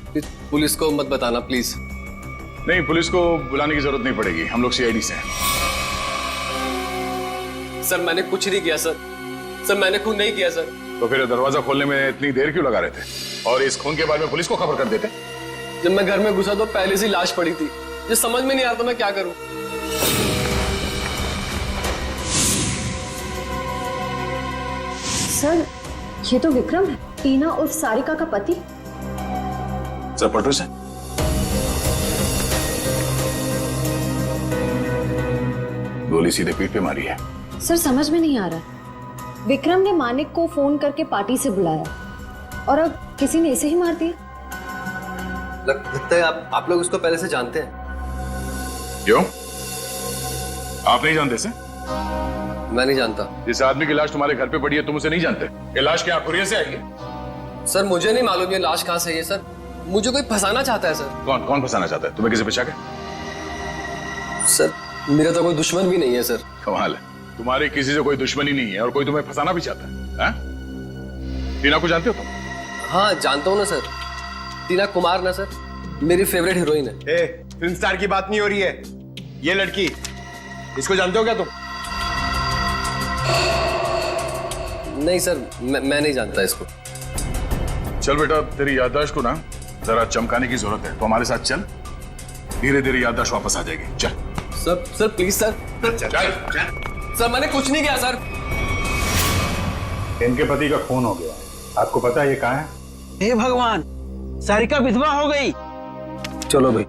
Speaker 1: पुलिस को मत बताना प्लीज।
Speaker 12: नहीं, पुलिस को बुलाने की जरूरत नहीं पड़ेगी, हम लोग सीआईडी से हैं।
Speaker 1: सर मैंने कुछ नहीं किया सर। सर मैंने खून नहीं किया सर।
Speaker 12: तो फिर दरवाजा खोलने में इतनी देर क्यों लगा रहे थे? और इस खून के बारे में पुलिस को खबर कर देते?
Speaker 1: जब मैं घर में घुसा तो पहले से लाश पड़ी थी। ये समझ में नहीं आता मैं क्या करूं।
Speaker 11: सर ये तो विक्रम है, टीना उर्फ सारिका का पति।
Speaker 12: सर पटो से गोली सीधे पीठ पे मारी है।
Speaker 11: सर समझ में नहीं आ रहा, विक्रम ने मानिक को फोन करके पार्टी से बुलाया और अब किसी ने इसे ही मार दिया।
Speaker 1: लगता है आप लोग उसको पहले से जानते हैं।
Speaker 12: क्यों? आप नहीं जानते से?
Speaker 1: मैं नहीं जानता।
Speaker 12: जिस आदमी की लाश तुम्हारे घर पे पड़ी है तुम उसे नहीं जानते? ये लाश क्या कुरियर से आई है?
Speaker 1: सर मुझे नहीं मालूम ये लाश कहां से आई है सर। मुझे कोई फंसाना चाहता है सर।
Speaker 12: कौन फंसाना चाहता है? तुम्हें किसी पे शक है?
Speaker 1: सर मेरा तो कोई दुश्मन भी नहीं है सर।
Speaker 12: कमाल है, तुम्हारी किसी से कोई दुश्मनी नहीं है और कोई तुम्हें फंसाना भी चाहता है। टीना को जानते हो तुम?
Speaker 1: हाँ जानता हूँ ना सर। टीना कुमार ना सर, मेरी फेवरेट हीरोइन है।
Speaker 2: फिल्म स्टार की बात नहीं हो रही है, ये लड़की, इसको जानते हो क्या तुम?
Speaker 1: नहीं सर, मैं नहीं जानता इसको।
Speaker 12: चल बेटा, तेरी याददाश्त को ना जरा चमकाने की जरूरत है, तो हमारे साथ चल, धीरे धीरे याददाश्त वापस आ जाएगी। चल
Speaker 1: सर प्लीज सर।
Speaker 12: चल।
Speaker 1: सर मैंने कुछ नहीं किया सर।
Speaker 12: इनके पति का खून हो गया, आपको पता है ये कहाँ है?
Speaker 10: हे भगवान, सारिका विधवा हो गई।
Speaker 9: चलो भाई,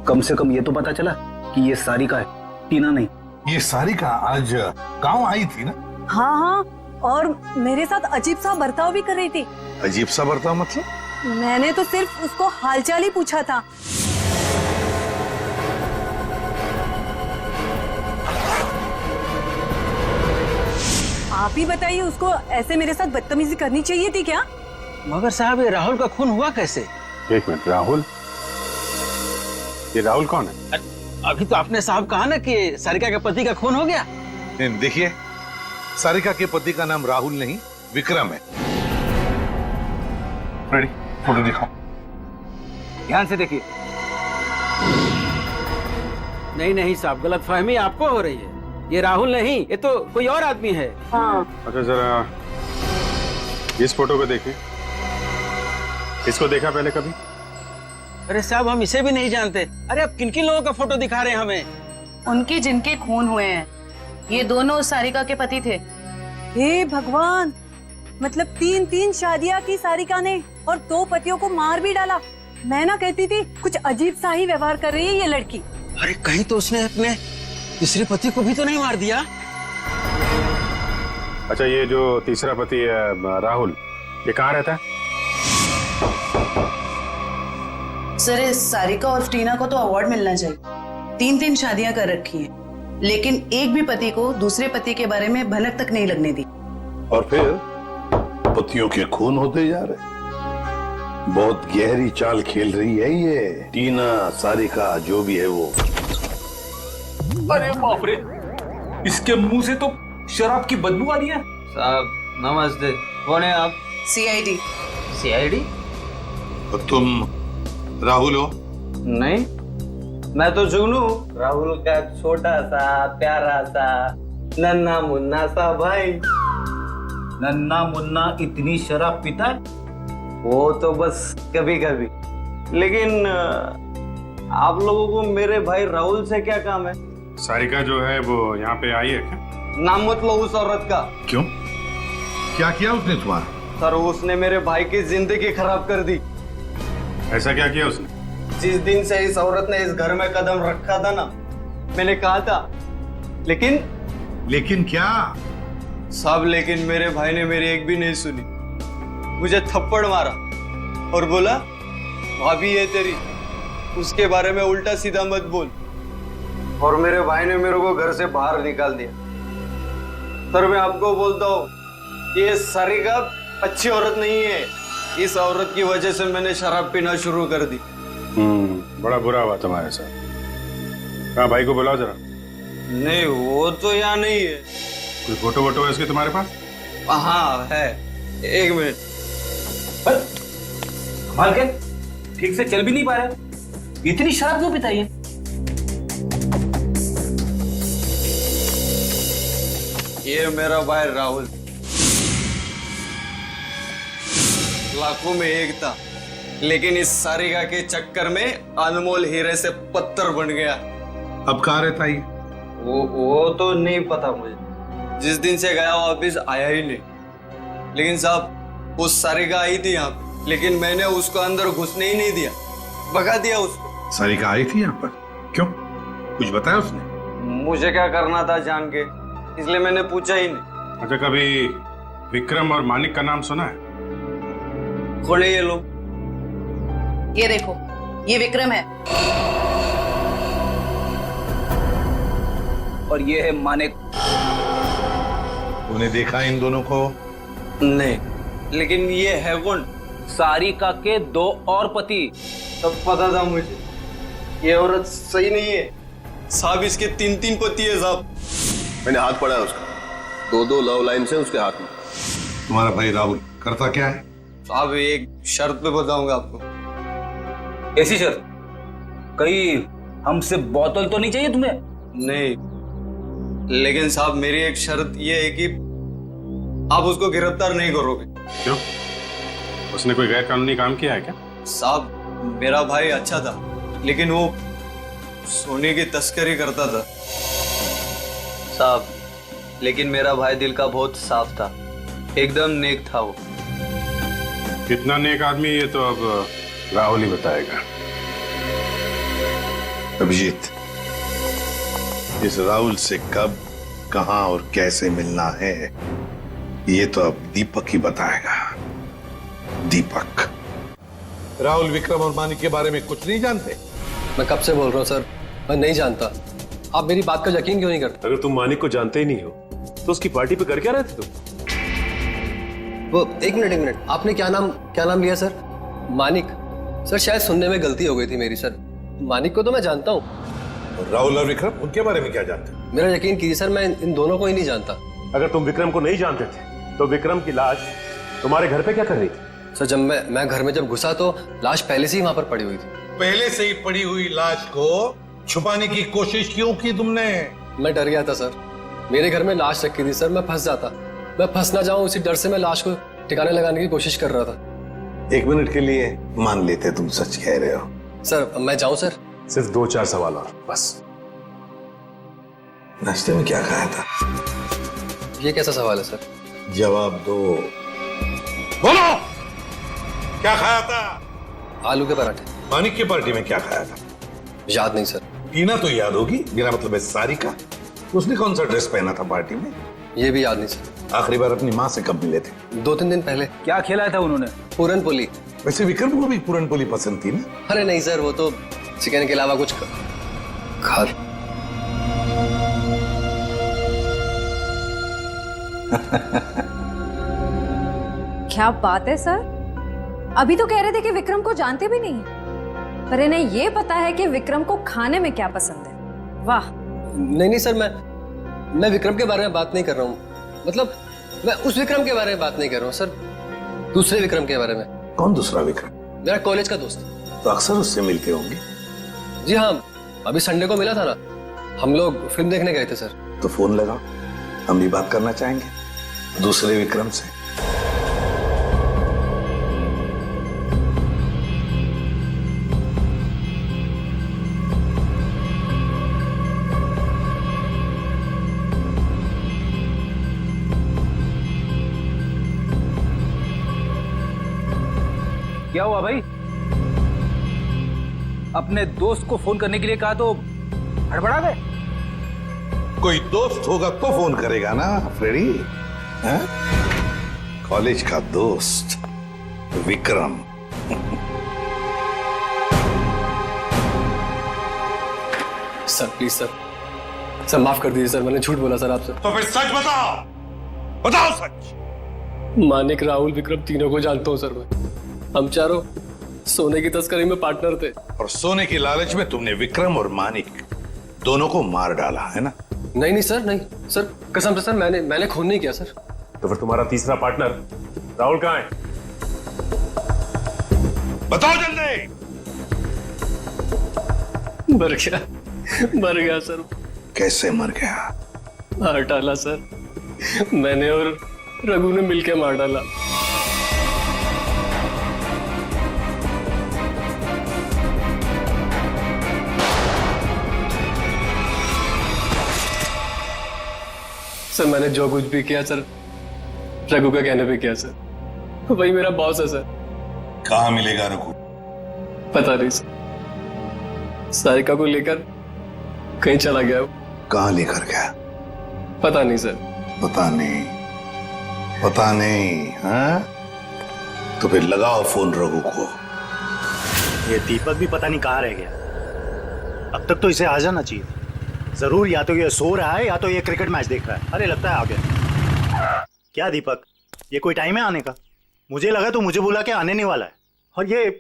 Speaker 9: कम से कम ये तो पता चला कि ये सारिका है, टीना नहीं।
Speaker 13: ये सारिका आज गांव आई थी ना?
Speaker 14: हाँ हाँ, और मेरे साथ अजीब सा बर्ताव भी कर रही थी।
Speaker 13: अजीब सा बर्ताव मतलब?
Speaker 14: मैंने तो सिर्फ उसको हालचाल ही पूछा था। आप ही बताइए, उसको ऐसे मेरे साथ बदतमीजी करनी चाहिए थी क्या?
Speaker 10: मगर साहब, ये राहुल का खून हुआ कैसे?
Speaker 12: एक मिनट, राहुल? ये राहुल कौन है?
Speaker 10: अभी तो आपने साहब कहा ना कि सारिका के पति का खून हो गया।
Speaker 13: देखिए, सारिका के पति का नाम राहुल नहीं विक्रम है। रेडी, फोटो दिखाओ।
Speaker 10: ध्यान से देखिए। नहीं साहब, गलतफहमी आपको हो रही है। ये राहुल नहीं, ये तो कोई और आदमी है।
Speaker 14: हाँ।
Speaker 12: अच्छा जरा इस फोटो को देखिए। इसको देखा पहले कभी?
Speaker 10: अरे साहब, हम इसे भी नहीं जानते। अरे अब किन किन लोगों का फोटो दिखा रहे हैं हमें?
Speaker 4: उनके जिनके खून हुए हैं, ये दोनों सारिका के पति थे।
Speaker 14: हे भगवान, मतलब 3 शादियां की सारिका ने और 2 पतियों को मार भी डाला। मैं ना कहती थी कुछ अजीब सा ही व्यवहार कर रही है ये लड़की।
Speaker 10: अरे कहीं तो उसने अपने तीसरे पति को भी तो नहीं मार दिया?
Speaker 12: अच्छा, ये जो तीसरा पति है राहुल, ये कहाँ रहता है?
Speaker 4: सर इस सारिका और टीना को तो अवार्ड मिलना चाहिए। 3 शादियां कर रखी हैं, लेकिन एक भी पति को दूसरे पति के बारे में भनक तक नहीं लगने दी।
Speaker 5: और फिर पतियों के खून होते जा रहे। बहुत गहरी चाल खेल रही है ये टीना, सारिका, जो भी है वो।
Speaker 3: अरे बाप रे, इसके मुंह से तो शराब की बदबू आ रही है।
Speaker 15: साहब नमस्ते, कौन है आप?
Speaker 4: सीआईडी।
Speaker 15: सीआईडी?
Speaker 13: तो तुम राहुल हो?
Speaker 15: नहीं, मैं तो जुगनू, राहुल का छोटा सा प्यारा सा नन्ना मुन्ना सा भाई।
Speaker 3: नन्ना मुन्ना इतनी शराब पीता है?
Speaker 15: वो तो बस कभी कभी, लेकिन आप लोगों को मेरे भाई राहुल से क्या काम है?
Speaker 12: सारिका जो है वो यहाँ पे आई है क्या?
Speaker 15: नाम मत लो उस औरत का।
Speaker 13: क्यों? क्या किया उसने तुम्हारा?
Speaker 15: सर उसने मेरे भाई की जिंदगी खराब कर दी।
Speaker 12: ऐसा क्या किया उसने?
Speaker 15: जिस दिन से इस औरत ने इस घर में कदम रखा था ना, मैंने कहा था,
Speaker 13: लेकिन क्या?
Speaker 15: साहब लेकिन मेरे भाई ने मेरी एक भी नहीं सुनी। मुझे थप्पड़ मारा और बोला भाभी है तेरी, उसके बारे में उल्टा सीधा मत बोल। और मेरे भाई ने मेरे को घर से बाहर निकाल दिया। सर मैं आपको बोलता हूँ, ये सारिका अच्छी औरत नहीं है। इस औरत की वजह से मैंने शराब पीना शुरू कर दी।
Speaker 12: बड़ा बुरा हुआ तुम्हारे साथ। हाँ भाई को बुलाओ जरा।
Speaker 15: नहीं वो तो यहाँ नहीं है।
Speaker 12: कोई फोटो वोटो है इसके तुम्हारे पास?
Speaker 15: हाँ है, एक मिनट।
Speaker 10: कमाल के ठीक से चल भी नहीं पा रहे, इतनी शराब क्यों पिताई है?
Speaker 15: ये मेरा भाई राहुल, लाखों में एक था, लेकिन इस सारिका के चक्कर में अनमोल हीरे से पत्थर बन गया।
Speaker 13: अब कहाँ रहता है?
Speaker 15: वो तो नहीं पता मुझे। जिस दिन से गया वापिस आया ही नहीं। लेकिन साहब उस सारिका आई थी यहाँ पे, लेकिन मैंने उसको अंदर घुसने ही नहीं दिया, भगा दिया उसको।
Speaker 13: सारिका आई थी यहाँ पर? क्यों? कुछ बताया उसने?
Speaker 15: मुझे क्या करना था जान के, इसलिए मैंने पूछा ही नहीं।
Speaker 12: अच्छा कभी विक्रम और मानिक का नाम सुना है?
Speaker 15: कौन है ये लोग?
Speaker 4: ये देखो, ये विक्रम है
Speaker 10: और ये है मानिक।
Speaker 13: तूने देखा इन दोनों को?
Speaker 15: नहीं, लेकिन ये है कौन?
Speaker 10: सारिका के 2 और पति।
Speaker 15: सब पता था मुझे, ये औरत सही नहीं है साहब। इसके 3 पति है साहब।
Speaker 8: मैंने हाथ पड़ा है उसका, 2 लव लाइन से उसके हाथ में।
Speaker 13: तुम्हारा भाई राहुल करता क्या है?
Speaker 15: साहब एक शर्त पे बताऊंगा आपको।
Speaker 10: ऐसी शर्त? कहीं हमसे बोतल तो नहीं चाहिए तुम्हें?
Speaker 15: नहीं, लेकिन साहब मेरी एक शर्त ये है कि आप उसको गिरफ्तार नहीं करोगे।
Speaker 12: क्यों? उसने कोई गैर कानूनी काम किया है क्या?
Speaker 15: साहब मेरा भाई अच्छा था, लेकिन वो सोने की तस्करी करता था साहब। लेकिन मेरा भाई दिल का बहुत साफ था, एकदम नेक था वो।
Speaker 12: कितना नेक आदमी ये तो अब राहुल ही बताएगा।
Speaker 13: अभिजीत, इस राहुल से कब, कहां और कैसे मिलना है ये तो अब दीपक ही बताएगा। दीपक। राहुल विक्रम और मानिक के बारे में कुछ नहीं जानते?
Speaker 1: मैं कब से बोल रहा हूँ सर, मैं नहीं जानता। आप मेरी बात का यकीन क्यों नहीं करते?
Speaker 16: अगर तुम मानिक को जानते ही नहीं हो तो उसकी पार्टी पे कर क्या रहे थे तुम?
Speaker 1: वो एक मिनट, आपने क्या नाम लिया सर? मानिक? सर शायद सुनने में गलती हो गई थी मेरी सर। मानिक को तो मैं जानता हूँ।
Speaker 13: राहुल और विक्रम उनके बारे में क्या जानते?
Speaker 1: मेरा यकीन कीजिए सर, मैं इन दोनों को ही नहीं जानता।
Speaker 16: अगर तुम विक्रम को नहीं जानते थे तो विक्रम की लाश तुम्हारे घर पे क्या कर रही थी?
Speaker 1: सर जब मैं घर में जब घुसा तो लाश पहले से ही वहां पर पड़ी हुई थी।
Speaker 13: पहले से ही पड़ी हुई लाश को छुपाने की कोशिश क्यों की तुमने?
Speaker 1: मैं डर गया था सर, मेरे घर में लाश रखी थी सर, मैं फंस जाता, मैं फंस ना जाऊं इसी डर से मैं लाश को ठिकाने लगाने की कोशिश कर रहा था।
Speaker 13: 1 मिनट के लिए मान लेते तुम सच कह रहे हो।
Speaker 1: सर मैं जाऊं सर?
Speaker 16: सिर्फ 2-4 सवाल और बस।
Speaker 13: नाश्ते में क्या खाया था?
Speaker 1: ये कैसा सवाल है सर?
Speaker 13: जवाब दो। बोलो, क्या खाया था?
Speaker 1: आलू के पराठे।
Speaker 13: मानिक की पार्टी में क्या खाया था?
Speaker 1: याद नहीं सर।
Speaker 13: टीना तो याद होगी, मेरा मतलब है सारिका। उसने कौन सा ड्रेस पहना था पार्टी में?
Speaker 1: ये भी याद नहीं सर।
Speaker 13: आखिरी बार अपनी माँ से कब मिले थे?
Speaker 1: 2-3 दिन पहले।
Speaker 10: क्या खिलाया था उन्होंने?
Speaker 1: पूरन पोली।
Speaker 13: वैसे विक्रम को भी पूरन पोली पसंद थी ना?
Speaker 1: अरे नहीं सर, वो तो चिकन के अलावा कुछ खा।
Speaker 11: क्या बात है सर, अभी तो कह रहे थे कि विक्रम को जानते भी नहीं, पर इन्हें ये पता है कि विक्रम को खाने में क्या पसंद है। वाह।
Speaker 1: नहीं सर, मैं विक्रम के बारे में बात नहीं कर रहा हूँ। मतलब मैं उस विक्रम के बारे में बात नहीं कर रहा हूँ सर, दूसरे विक्रम के बारे में।
Speaker 13: कौन दूसरा विक्रम?
Speaker 1: मेरा कॉलेज का दोस्त।
Speaker 13: तो अक्सर उससे मिलते होंगे?
Speaker 1: जी हाँ, अभी संडे को मिला था ना, हम लोग फिल्म देखने गए थे सर।
Speaker 13: तो फोन लगाओ, हम भी बात करना चाहेंगे दूसरे विक्रम से।
Speaker 10: क्या हुआ भाई? अपने दोस्त को फोन करने के लिए कहा तो हड़बड़ा गए।
Speaker 5: कोई दोस्त होगा तो फोन करेगा ना फ्रेडी। हैं? कॉलेज का दोस्त विक्रम।
Speaker 1: सर प्लीज सर माफ कर दीजिए सर, मैंने झूठ बोला सर आपसे।
Speaker 5: तो फिर सच बताओ, बताओ सच।
Speaker 1: मानिक, राहुल, विक्रम तीनों को जानता हूँ सर मैं। हम चारों सोने की तस्करी में पार्टनर थे।
Speaker 5: और सोने की लालच में तुमने विक्रम और मानिक दोनों को मार डाला है ना?
Speaker 1: नहीं सर, नहीं सर, कसम से सर, मैंने खून नहीं किया सर।
Speaker 16: तो फिर तुम्हारा तीसरा पार्टनर राहुल कहाँ है?
Speaker 5: बताओ जल्दी।
Speaker 1: मर गया सर।
Speaker 5: कैसे मर गया?
Speaker 1: मार डाला सर, मैंने और रघु ने मिलकर मार डाला। सर मैंने जो कुछ भी किया सर रघु का कहने पे किया सर। वही मेरा बॉस है सर।
Speaker 5: कहाँ मिलेगा रघु?
Speaker 1: पता नहीं सर, सारिका को लेकर कहीं चला गया वो।
Speaker 5: कहाँ लेकर गया?
Speaker 1: पता नहीं सर।
Speaker 5: पता नहीं हाँ? तो फिर लगाओ फोन रघु को।
Speaker 2: ये दीपक भी पता नहीं कहाँ रह गया। अब तक तो इसे आ जाना चाहिए। जरूर या तो ये सो रहा है या तो ये क्रिकेट मैच देख रहा है। अरे लगता है आ गया। क्या दीपक, ये कोई टाइम है आने का? मुझे लगा तो मुझे बुला के आने नहीं वाला है। और ये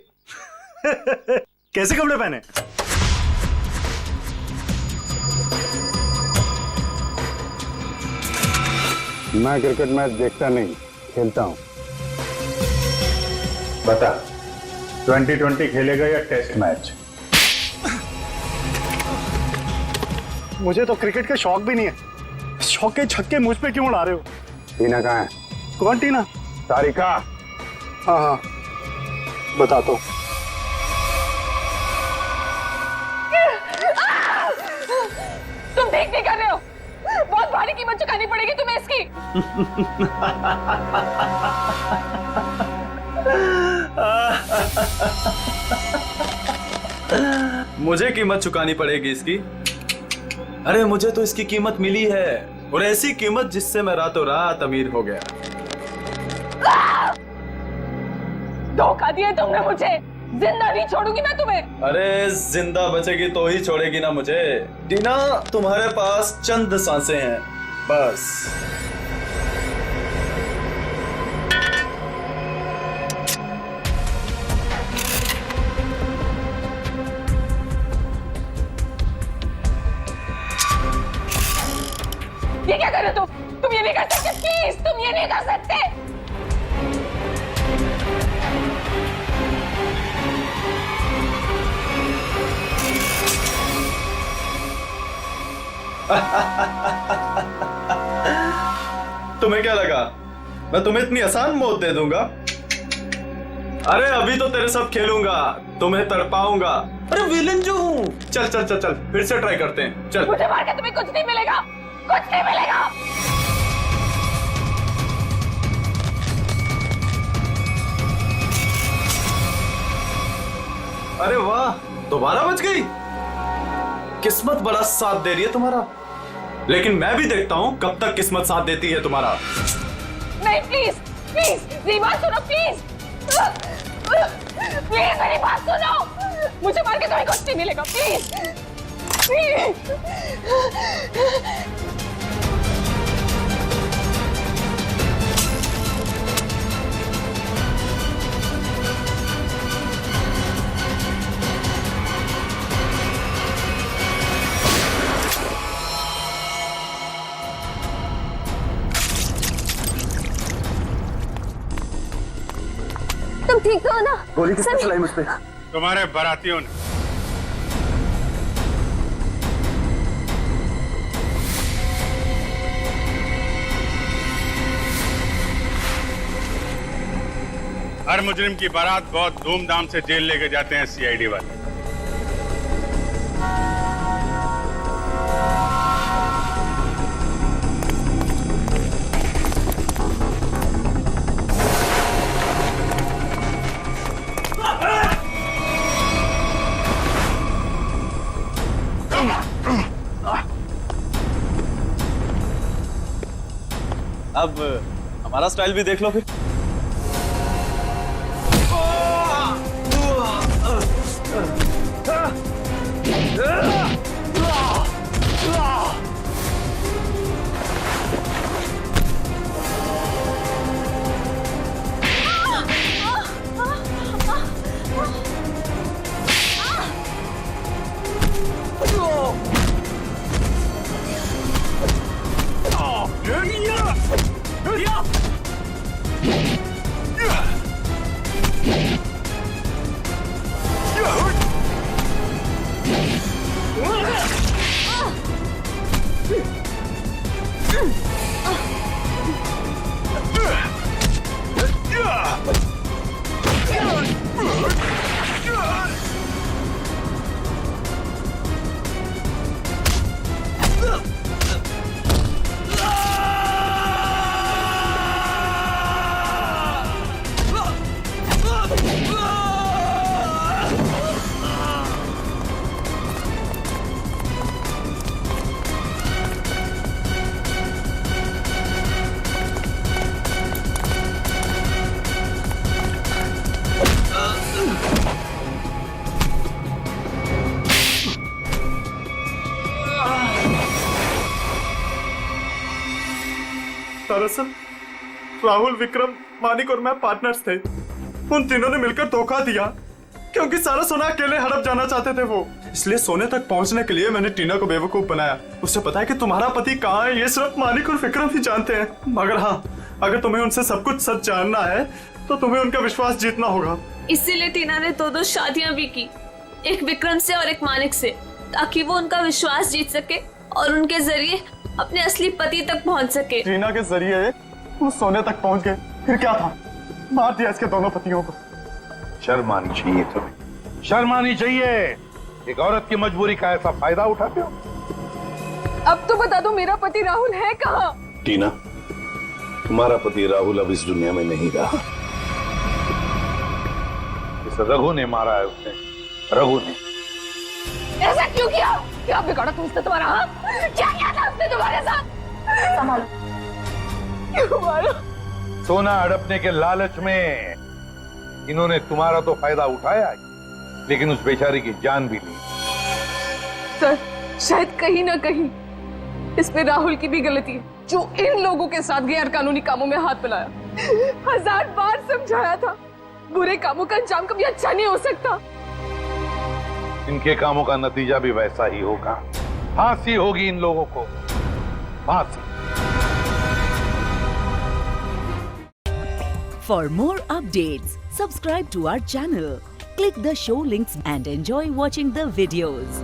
Speaker 2: कैसे कपड़े पहने?
Speaker 12: मैं क्रिकेट मैच देखता नहीं, खेलता हूं। बता, 2020 खेलेगा या टेस्ट मैच?
Speaker 2: मुझे तो क्रिकेट का शौक भी नहीं है। शौक के छक्के मुझ पे क्यों उड़ा रहे हो?
Speaker 12: टीना कहाँ है?
Speaker 2: कौन टीना?
Speaker 12: सारिका।
Speaker 2: हाँ बताता हूँ।
Speaker 17: तुम ठीक नहीं कर रहे हो। बहुत भारी कीमत चुकानी पड़ेगी तुम्हें इसकी।
Speaker 15: मुझे कीमत चुकानी पड़ेगी इसकी? अरे मुझे तो इसकी कीमत मिली है, और ऐसी कीमत जिससे मैं रातों रात अमीर हो गया।
Speaker 17: धोखा दिया तुमने मुझे। जिंदा नहीं छोड़ूंगी मैं तुम्हें।
Speaker 15: अरे जिंदा बचेगी तो ही छोड़ेगी ना मुझे। टीना, तुम्हारे पास चंद सांसें हैं बस।
Speaker 17: ये क्या कर रहे हो तुम ये नहीं कर सकते। प्लीज तुम ये नहीं कर सकते।
Speaker 15: तुम्हें क्या लगा मैं तुम्हें इतनी आसान मौत दे दूंगा? अरे अभी तो तेरे साथ खेलूंगा, तुम्हें तड़पाऊंगा। अरे विलन जो हूं। चल चल चल चल, फिर से ट्राई करते हैं। चल।
Speaker 17: मुझे मार के तुम्हें कुछ नहीं मिलेगा, कुछ नहीं मिलेगा।
Speaker 15: अरे वाह, दोबारा बच गई। किस्मत बड़ा साथ दे रही है तुम्हारा, लेकिन मैं भी देखता हूं कब तक किस्मत साथ देती है तुम्हारा।
Speaker 17: नहीं प्लीज प्लीज मेरी बात सुनो प्लीज। प्लीज मेरी बात सुनो। मुझे मार के तुम्हें कुछ नहीं मिलेगा। Please please.
Speaker 14: तुम ठीक तो हो ना?
Speaker 2: गोली किसने चलाई मुझ पे?
Speaker 16: तुम्हारे बारातियों ने। हर मुजरिम की बारात बहुत धूमधाम से जेल लेके जाते हैं सीआईडी वाले।
Speaker 15: अब हमारा स्टाइल भी देख लो फिर।
Speaker 2: दरअसल राहुल, विक्रम, मानिक और मैं पार्टनर्स थे। उन तीनों ने मिलकर धोखा दिया क्योंकि सारा सोना अकेले हड़प जाना चाहते थे वो। इसलिए सोने तक पहुंचने के लिए मैंने टीना को बेवकूफ बनाया। उससे पता है कि तुम्हारा पति कहाँ है, ये सिर्फ मानिक और विक्रम ही जानते हैं। मगर हाँ, अगर तुम्हें उनसे सब कुछ सच जानना है तो तुम्हें उनका विश्वास जीतना होगा।
Speaker 17: इसीलिए टीना ने दो शादियां भी की, एक विक्रम से और एक मानिक से, ताकि वो उनका विश्वास जीत सके और उनके जरिए अपने असली पति तक पहुंच सके।
Speaker 2: टीना के जरिए वो सोने तक पहुंच गए, फिर क्या था, मार दिया इसके दोनों पतियों को।
Speaker 13: शर्म आनी चाहिए तुम्हें, शर्म आनी चाहिए। एक औरत की मजबूरी का ऐसा फायदा उठाते हो।
Speaker 17: अब तो बता दो मेरा पति राहुल है कहाँ?
Speaker 13: टीना, तुम्हारा पति राहुल अब इस दुनिया में नहीं रहा। इस रघु ने मारा है उसे, रघु ने।
Speaker 17: ऐसा क्यों किया? क्या बिगाड़ा तुमसे तुम्हारा? हाँ? क्या किया था उसने तुम्हारे साथ? संभालो। क्यों मारा?
Speaker 13: सोना हड़पने के लालच में इन्होंने तुम्हारा तो फायदा उठाया, लेकिन उस बेचारी की जान भी ली।
Speaker 17: सर, शायद कहीं ना कहीं इसमें राहुल की भी गलती है, जो इन लोगों के साथ गैर कानूनी कामों में हाथ मिलाया। 1000 बार समझाया था, बुरे कामों का अंजाम कभी अच्छा नहीं हो सकता।
Speaker 13: इनके कामों का नतीजा भी वैसा ही होगा। फांसी होगी इन लोगों को, फांसी।
Speaker 18: For more updates, subscribe to our channel, click the show links and enjoy watching the videos.